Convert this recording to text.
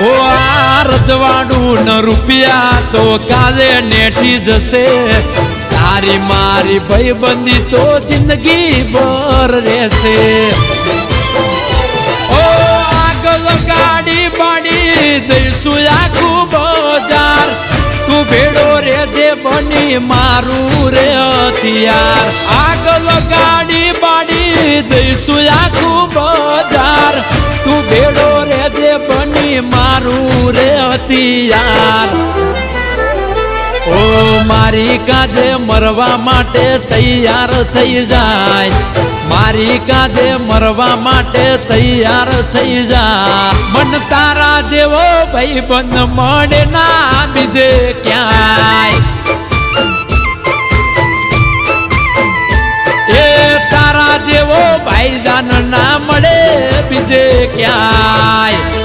ઓ આ રજવાડું ન રૂપિયા તો કાલે નેઠી જશે તારી મારી ભાઈબંધી તો જિંદગી ભર રહેશે ઓ આગળ ગાડી બાડી દઈશું આખું બજાર તું ભેડો રેજે બની મારું રે હથિયાર આગળ ગાડી બાડી દઈશું આખું બજાર તું ભેડો રેજે બની મારું રે હથિયાર ઓ મારી કાજે મરવા માટે તૈયાર થઈ જાય મારી કાજે મરવા માટે તૈયાર થઈ જા મન તારા જેવો ભાઈબંધ મળે ના બીજે ક્યાંય એ તારા જેવો ભાઈજાન ના મળે બીજે ક્યાંય